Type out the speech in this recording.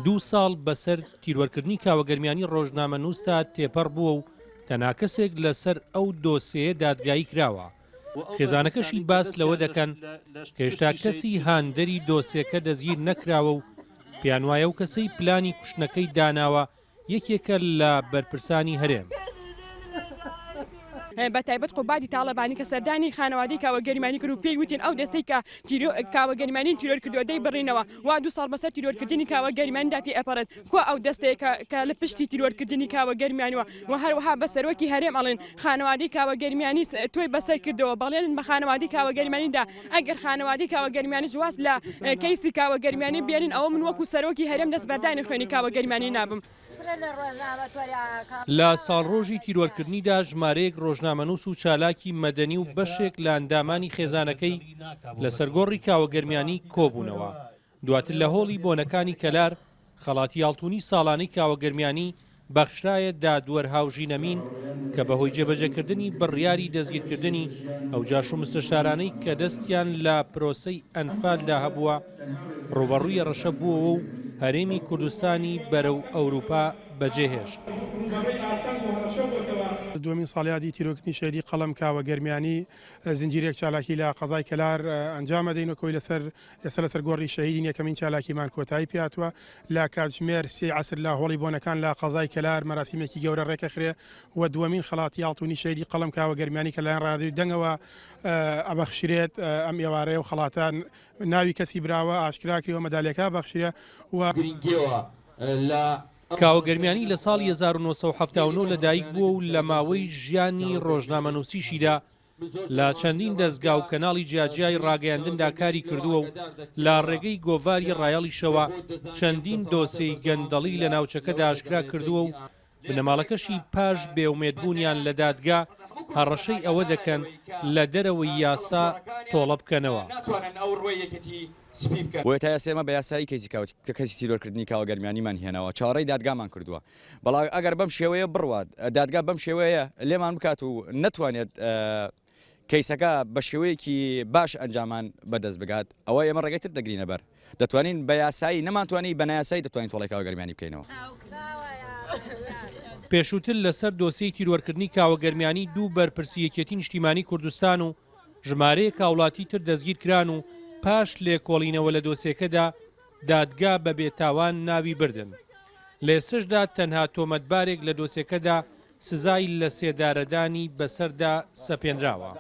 دوو ساڵ بەسەر تیرۆرکردنی کاوەگەرمیانی ڕۆژنامەنووستا تێپەڕ بووە و تەنها کەسێک لەسەر ئەو دۆسیەیە دادگایی کراوە. خێزانەکەشی باس لەوە دەکەن کە هێشتا کەسی هاندەری دۆسیەکە دەستگیر نەکراوە و پێیان وایە و کەسەی پلانی کوشتنەکەی داناوە یەکێکە لە بەرپرسانی هەرێم. بەتایبەت قوبادی تاڵەبانی کە سەردانی خانەوادەی کاوەگەریمانی کرد و پێی وتین ئەو دەستەی کە کاوەگەریمانی تیرۆر کردووە دەی بڕینەوە وا 2 ساڵ بەسەر تیرۆرکردنی کاوەگەریمانی داتی ئەپەڕێت کۆ ئەو دەستەیە کە لە پشتی تیرۆرکردنی کاوەگەریمانیوە و هەروەها بە سەرۆکی هەرێم ئەڵێن خانەوادەی کاوەگەریمانی تۆی بەسەر کردەوە بەڵێن بە خانەوادەی کاوەگەریمانیدا ئەگەر خانەوادەی کاوەگەریمانی جواز لە کەیسی کاوەگەریمانی بێنن ئەوە من وەکو سەرۆکی هەرێم دەست بەردانی خوێنی کاوەگەریمانی نابم. لە ساڵڕۆژی تیرۆرکردنیدا ژمارەیەک ڕۆژنامەنووس و چالاکی مەدەنی و بەشێک لە ئەندامانی خێزانەکەی لە سەرگۆڕی کاوەگەرمیانی کۆبوونەوە. دواتر لە هۆڵی بۆنەکانی کەلار خەڵاتی یاڵتوونی ساڵانەی کاوەگەرمیانی بەخشرایە دادوەرهاوژینەمین کە بەهۆی جێبەجێکردنی بڕیاری دەستگیرکردنی ئەو جاش و مستەشارانەی کە دەستیان لە پرۆسەی ئەنفالدا هەبووە ڕوبەڕووی ڕەشە بووەوە و هەرێمی کوردستانی بەرەو ئەوروپا بەجێهێشت. دومین ساڵیادی تیرۆکردنی شێری قەڵەم کاوەگەرمیانی زنجیرێک چالاکی لە قەزای کەلار ئەنجامە دەینەوەی لەسەر گۆڕی شەهیدین یەکەمین چالاکیمان کۆتایی پێاتوە لە کاتژمێر 3 عەسر لە هۆڵی بۆنەکان لە قەزای کەلار مەراسیمێکی گەورە ڕێکەخرێ و دووەمین خەڵاتی یاڵتوونی شێری قەڵەم کاوەگەرمیانی کە لایەن ڕادیۆی دەنگەوە ئەبەخشرێت ئەم ئێوارەیە و خەڵاتان ناوی کەسی براوە ئاشکراکرێەوە مەدالێکا بەخشرە و کاوەگەرمیانی لە ساڵی 1970 لەدایک بووە و لە ماوەی ژیانی ڕۆژنامەنووسیشیدا لە چەندین دەستگا و کەناڵی جیاجیای ڕاگەیاندندا کاری کردووە و لە ڕێگەی گۆڤاری ڕایەڵیشەوە چەندین دۆسەی گەندەڵی لە ناوچەکەدا ئاشکرا کردووە و بنەماڵەکەشی پاش بێومێدبوونیان لە دادگا هەڕەشەی ئەوە دەکەن لە دەرەوەی یاسا تۆڵە بکەنەوە. تا یاسێمە بە یاسایی کەسی تیرۆرکردنی کاوەگەرمیانیمان هێناوە چاڕەی دادگامان کردووە بەڵام ئەگەر بەم شێوەیە بڕوات دادگا بەم شێوەیە لێمان بکات و نەتوانێت کەیسەکە بە شێوەیەکی باش ئەنجامان بەدەست بگات ئەوە ئێمە ڕێگەیتر دەگرینە بەر دەتوانین بە یاسایی نەمانتوانی بە نایاسایی دەتوانین تۆڵی کاوەگەرمیانی بکەینەوە. پێشووتر لەسەر دۆسیەی تیرۆرکردنی کاوەگەرمیانی دوو بەرپرسی یەکێتی نیشتیمانی کوردستان و ژمارەیەک وڵاتی تر دەستگیر کران و پاش لێکۆڵینەوە لە دۆسیەکەدا دادگا بە بێتاوان ناوی بردن. لە ئێستشدا تەنها تۆمەتبارێک لە دۆسیەکەدا سزای لە سێدارەدانی بەسەردا سەپێنراوە.